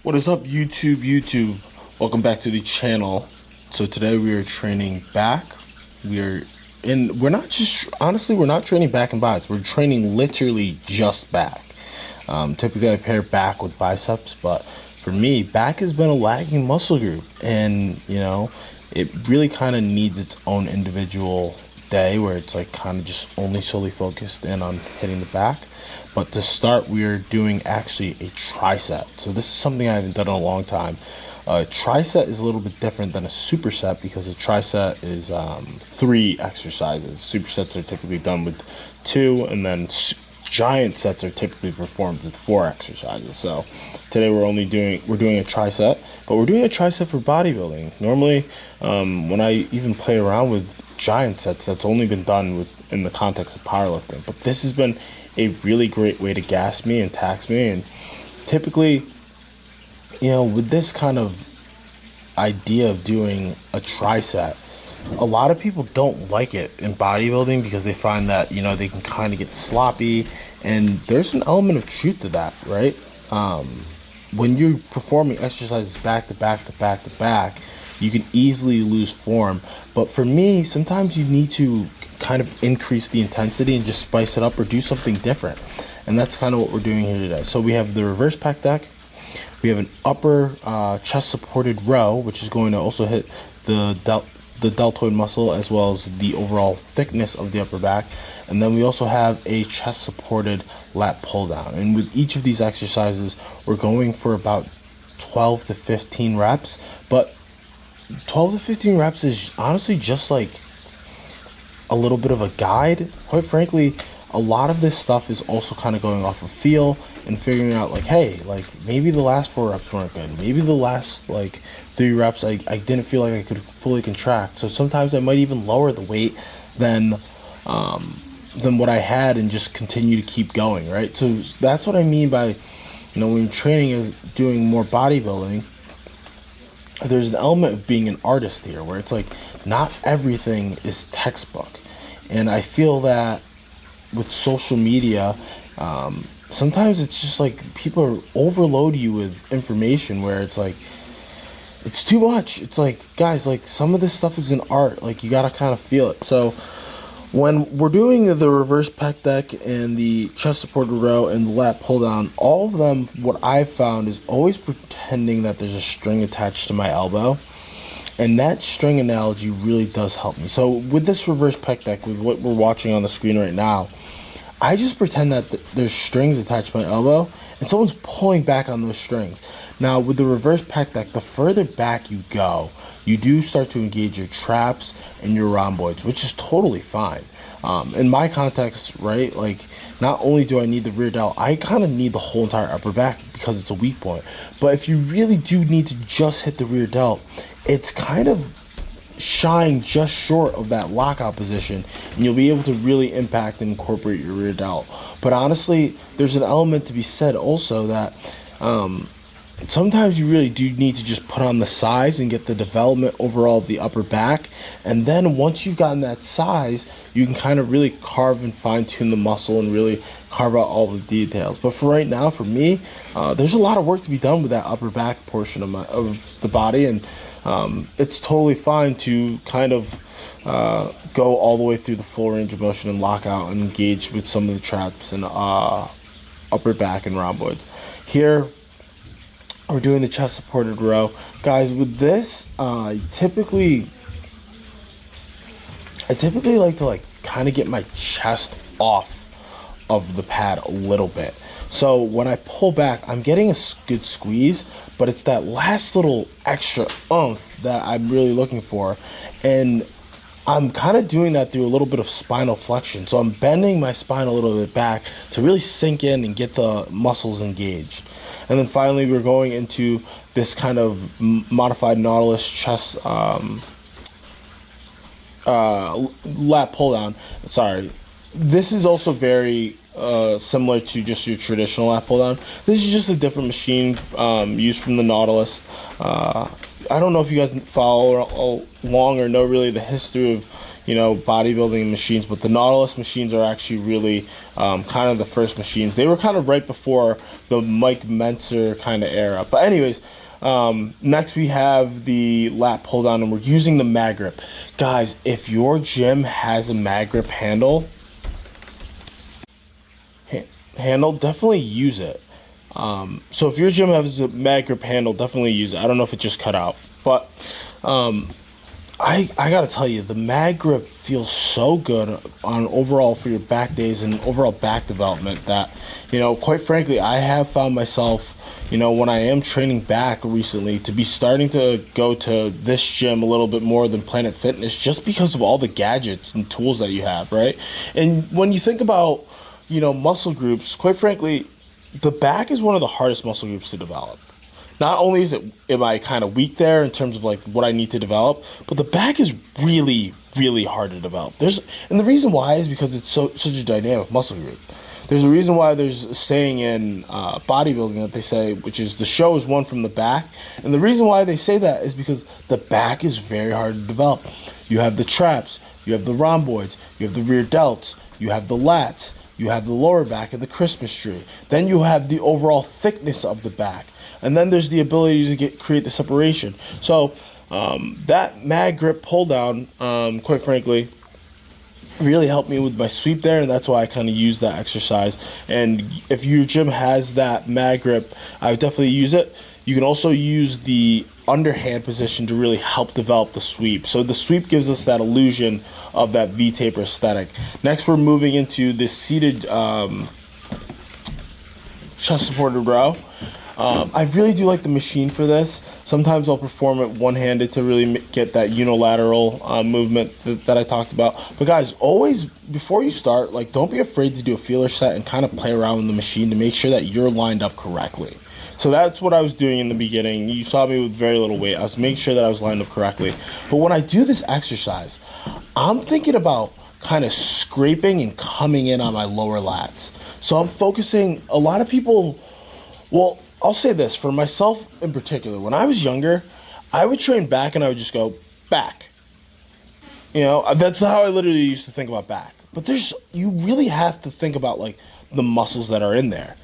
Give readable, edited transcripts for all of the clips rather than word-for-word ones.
What is up, YouTube? Welcome back to the channel. So today we are training back. We're not just, honestly, we're not training back and biceps. We're training literally just back. Typically I pair back with biceps, but for me, back has been a lagging muscle group, and it really kind of needs its own individual day where it's like kind of just only solely focused in on hitting the back. But to start, we are doing actually a tricep. So this is something I haven't done in a long time. Tricep is a little bit different than a superset because a tricep is 3 exercises. Supersets are typically done with 2, and then giant sets are typically performed with 4 exercises. So today we're doing a tricep, but we're doing a tricep for bodybuilding. Normally, when I even play around with giant sets, that's only been done in the context of powerlifting. But this has been a really great way to gas me and tax me. And typically, with this kind of idea of doing a tricep, a lot of people don't like it in bodybuilding because they find that they can kind of get sloppy, and there's an element of truth to that, right? When you're performing exercises back to back to back to back, you can easily lose form. But for me, sometimes you need to kind of increase the intensity and just spice it up or do something different, and that's kind of what we're doing here today. So we have the reverse pec deck. We have an upper chest supported row, which is going to also hit the deltoid muscle as well as the overall thickness of the upper back. And then we also have a chest supported lat pull down. And with each of these exercises, we're going for about 12 to 15 reps. But 12 to 15 reps is honestly just like a little bit of a guide. Quite frankly, a lot of this stuff is also kind of going off of feel and figuring out like, hey, like maybe the last 4 reps weren't good. Maybe the last 3 reps I didn't feel like I could fully contract. So sometimes I might even lower the weight than what I had and just continue to keep going, right? So that's what I mean by, when training is doing more bodybuilding, there's an element of being an artist here where it's like not everything is textbook. And I feel that with social media, sometimes it's just like people overload you with information where it's like it's too much. It's like, guys, like some of this stuff is an art. Like you gotta kind of feel it. So when we're doing the reverse pec deck and the chest supported row and the lat pull down, all of them, what I've found is always pretending that there's a string attached to my elbow. And that string analogy really does help me. So with this reverse pec deck, with what we're watching on the screen right now, I just pretend that there's strings attached to my elbow and someone's pulling back on those strings. Now with the reverse pec deck, the further back you go, you do start to engage your traps and your rhomboids, which is totally fine. In my context, right, like not only do I need the rear delt, I kind of need the whole entire upper back because it's a weak point. But if you really do need to just hit the rear delt, it's kind of shying just short of that lockout position, and you'll be able to really impact and incorporate your rear delt. But honestly, there's an element to be said also that sometimes you really do need to just put on the size and get the development overall of the upper back, and then once you've gotten that size, you can kind of really carve and fine-tune the muscle and really carve out all the details. But for right now, for me, there's a lot of work to be done with that upper back portion of the body, and it's totally fine to kind of go all the way through the full range of motion and lock out and engage with some of the traps and upper back and rhomboids. Here, we're doing the chest supported row. Guys, with this, I typically like to kind of get my chest off of the pad a little bit. So when I pull back, I'm getting a good squeeze, but it's that last little extra oomph that I'm really looking for. And I'm kind of doing that through a little bit of spinal flexion. So I'm bending my spine a little bit back to really sink in and get the muscles engaged. And then finally, we're going into this kind of modified Nautilus chest lat pull down. Sorry. This is also very similar to just your traditional lat pull down. This is just a different machine used from the Nautilus. I don't know if you guys follow along or know really the history of bodybuilding machines, but the Nautilus machines are actually really kind of the first machines. They were kind of right before the Mike Mentzer kind of era. But anyways, next we have the lat pull down, and we're using the mag grip. Guys, if your gym has a mag grip handle, definitely use it. So if your gym has a mag grip handle, definitely use it. I don't know if it just cut out, but I gotta tell you, the mag grip feels so good on overall for your back days and overall back development that, quite frankly, I have found myself, when I am training back recently, to be starting to go to this gym a little bit more than Planet Fitness, just because of all the gadgets and tools that you have, right? And when you think about, muscle groups, quite frankly, the back is one of the hardest muscle groups to develop. Not only am I kind of weak there in terms of like what I need to develop, but the back is really, really hard to develop. And the reason why is because it's such a dynamic muscle group. There's a reason why there's a saying in bodybuilding that they say, which is the show is won from the back. And the reason why they say that is because the back is very hard to develop. You have the traps, you have the rhomboids, you have the rear delts, you have the lats, you have the lower back and the Christmas tree. Then you have the overall thickness of the back. And then there's the ability to create the separation. So that mag grip pull down, quite frankly, really helped me with my sweep there, and that's why I kind of use that exercise. And if your gym has that mag grip, I would definitely use it. You can also use the underhand position to really help develop the sweep. So the sweep gives us that illusion of that V-taper aesthetic. Next, we're moving into the seated chest-supported row. I really do like the machine for this. Sometimes I'll perform it one-handed to really get that unilateral movement that I talked about. But guys, always, before you start, don't be afraid to do a feeler set and kind of play around with the machine to make sure that you're lined up correctly. So that's what I was doing in the beginning. You saw me with very little weight. I was making sure that I was lined up correctly. But when I do this exercise, I'm thinking about kind of scraping and coming in on my lower lats. So I'm focusing, a lot of people, well, I'll say this, for myself in particular, when I was younger, I would train back and I would just go back. That's how I literally used to think about back. But you really have to think about the muscles that are in there.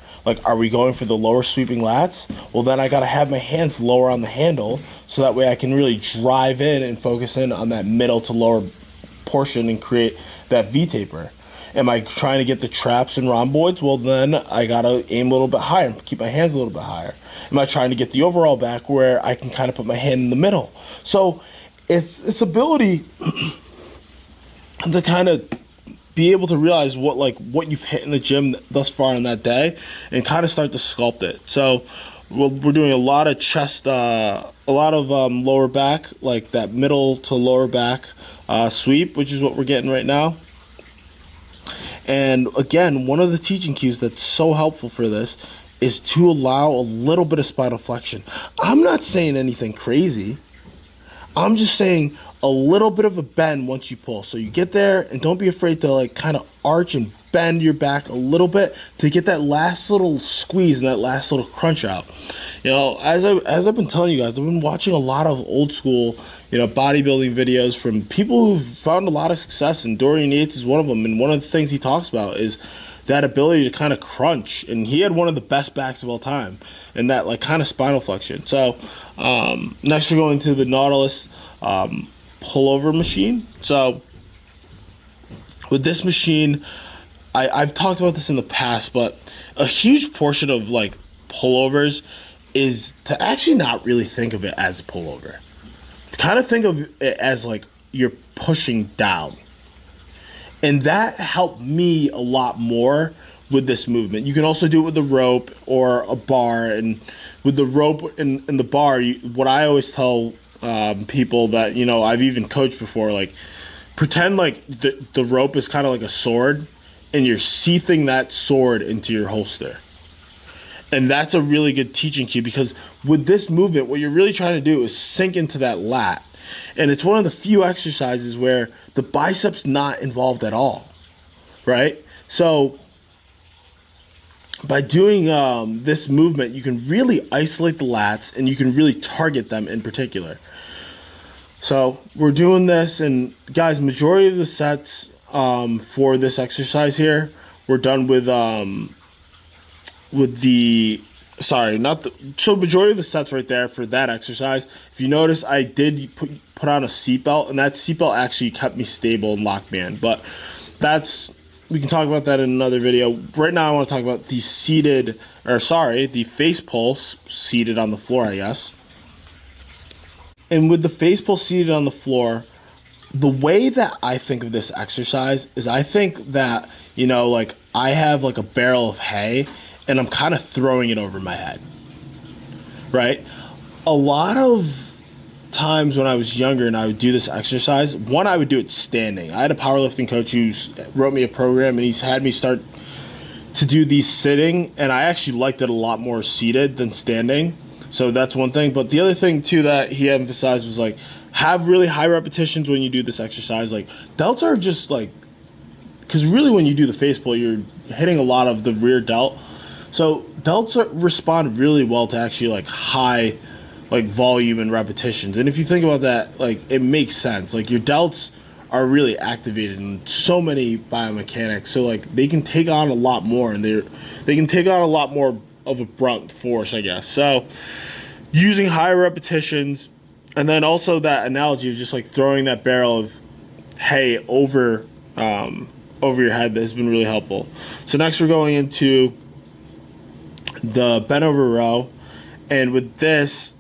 Are we going for the lower sweeping lats? Well, then I got to have my hands lower on the handle so that way I can really drive in and focus in on that middle to lower portion and create that V-taper. Am I trying to get the traps and rhomboids? Well, then I got to aim a little bit higher and keep my hands a little bit higher. Am I trying to get the overall back where I can kind of put my hand in the middle? So it's this ability to kind of be able to realize what you've hit in the gym thus far in that day and kind of start to sculpt it. So we're doing a lot of chest, a lot of lower back, like that middle to lower back sweep, which is what we're getting right now. And again, one of the teaching cues that's so helpful for this is to allow a little bit of spinal flexion. I'm not saying anything crazy. I'm just saying a little bit of a bend once you pull. So you get there and don't be afraid to kind of arch and bend your back a little bit to get that last little squeeze and that last little crunch out. As I've been telling you guys, I've been watching a lot of old school, bodybuilding videos from people who've found a lot of success, and Dorian Yates is one of them. And one of the things he talks about is that ability to kind of crunch, and he had one of the best backs of all time, and that kind of spinal flexion. So next we're going to the Nautilus pullover machine. So with this machine, I've talked about this in the past, but a huge portion of pullovers is to actually not really think of it as a pullover. To kind of think of it as you're pushing down. And that helped me a lot more with this movement. You can also do it with the rope or a bar. And with the rope and the bar, what I always tell people that, I've even coached before, pretend the rope is kind of like a sword and you're seathing that sword into your holster. And that's a really good teaching cue, because with this movement, what you're really trying to do is sink into that lat. And it's one of the few exercises where the bicep's not involved at all, right? So by doing this movement, you can really isolate the lats and you can really target them in particular. So we're doing this, and guys, majority of the sets for this exercise here, we're done with the sorry, not the so majority of the sets right there for that exercise. If you notice, I did put on a seatbelt, and that seatbelt actually kept me stable and locked me in. But we can talk about that in another video. Right now, I want to talk about the face pull seated on the floor, I guess. And with the face pull seated on the floor, the way that I think of this exercise is I think that, like I have like a barrel of hay and I'm kind of throwing it over my head, right? A lot of times when I was younger and I would do this exercise, I would do it standing. I had a powerlifting coach who wrote me a program, and he's had me start to do these sitting, and I actually liked it a lot more seated than standing. So that's one thing. But the other thing too that he emphasized was like, have really high repetitions when you do this exercise. Like delts are just like, because really when you do the face pull, you're hitting a lot of the rear delt. So delts respond really well to actually like high like volume and repetitions. And if you think about that, like it makes sense. Like your delts are really activated in so many biomechanics. So like they can take on a lot more, and they can take on a lot more of a brunt force, I guess. So using higher repetitions, and then also that analogy of just like throwing that barrel of hay over your head, that has been really helpful. So next we're going into the bent over row, and with this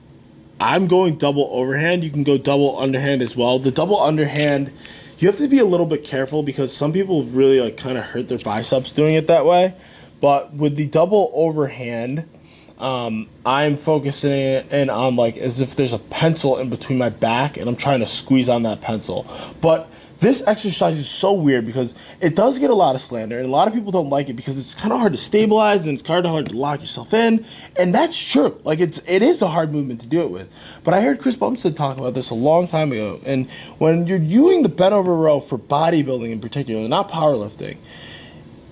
I'm going double overhand. You can go double underhand as well. The double underhand, you have to be a little bit careful because some people really like kind of hurt their biceps doing it that way. But with the double overhand, I'm focusing in on like as if there's a pencil in between my back and I'm trying to squeeze on that pencil. But this exercise is so weird because it does get a lot of slander, and a lot of people don't like it because it's kind of hard to stabilize and it's kind of hard to lock yourself in, and that's true. Like it is a hard movement to do it with. But I heard Chris Bumstead talk about this a long time ago, and when you're doing the bent over row for bodybuilding in particular, not powerlifting,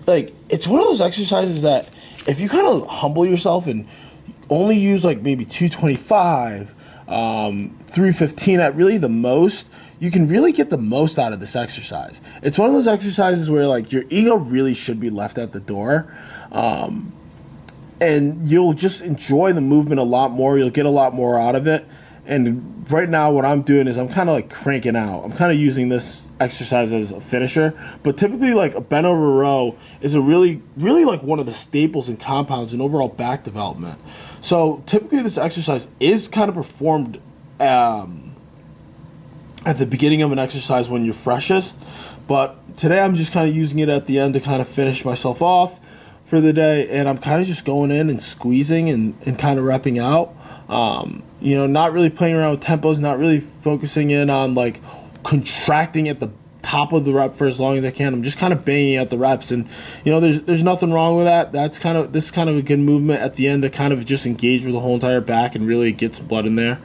like it's one of those exercises that if you kind of humble yourself and only use like maybe 225, 315 at really the most, you can really get the most out of this exercise. It's one of those exercises where like your ego really should be left at the door, and you'll just enjoy the movement a lot more. You'll get a lot more out of it. And right now what I'm doing is I'm kind of like cranking out. I'm kind of using this exercise as a finisher, but typically like a bent over row is a really like one of the staples and compounds in overall back development. So typically this exercise is kind of performed at the beginning of an exercise when you're freshest, but today I'm just kind of using it at the end to kind of finish myself off for the day, and I'm kind of just going in and squeezing and kind of repping out, not really playing around with tempos, not really focusing in on like contracting at the top of the rep for as long as I can. I'm just kind of banging out the reps, and there's nothing wrong with that. This is kind of a good movement at the end to kind of just engage with the whole entire back and really get some blood in there.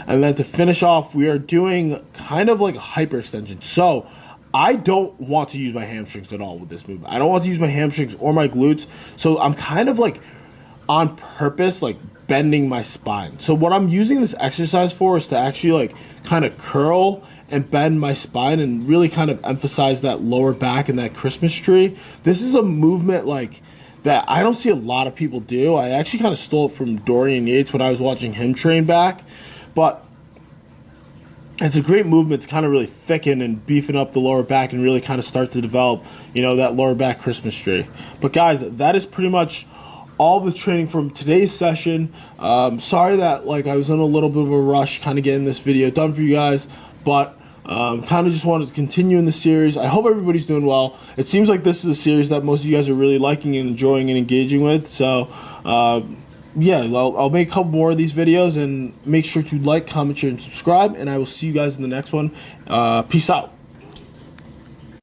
And then to finish off, we are doing kind of like a hyperextension. So I don't want to use my hamstrings at all with this movement. I don't want to use my hamstrings or my glutes. So I'm kind of like on purpose, like bending my spine. So what I'm using this exercise for is to actually like kind of curl and bend my spine and really kind of emphasize that lower back and that Christmas tree. This is a movement like that I don't see a lot of people do. I actually kind of stole it from Dorian Yates when I was watching him train back. But it's a great movement to kind of really thicken and beefing up the lower back and really kind of start to develop, that lower back Christmas tree. But guys, that is pretty much all the training from today's session. Sorry that I was in a little bit of a rush kind of getting this video done for you guys, but kind of just wanted to continue in the series. I hope everybody's doing well. It seems like this is a series that most of you guys are really liking and enjoying and engaging with. So yeah, I'll make a couple more of these videos, and make sure to like, comment, share, and subscribe, and I will see you guys in the next one. Peace out.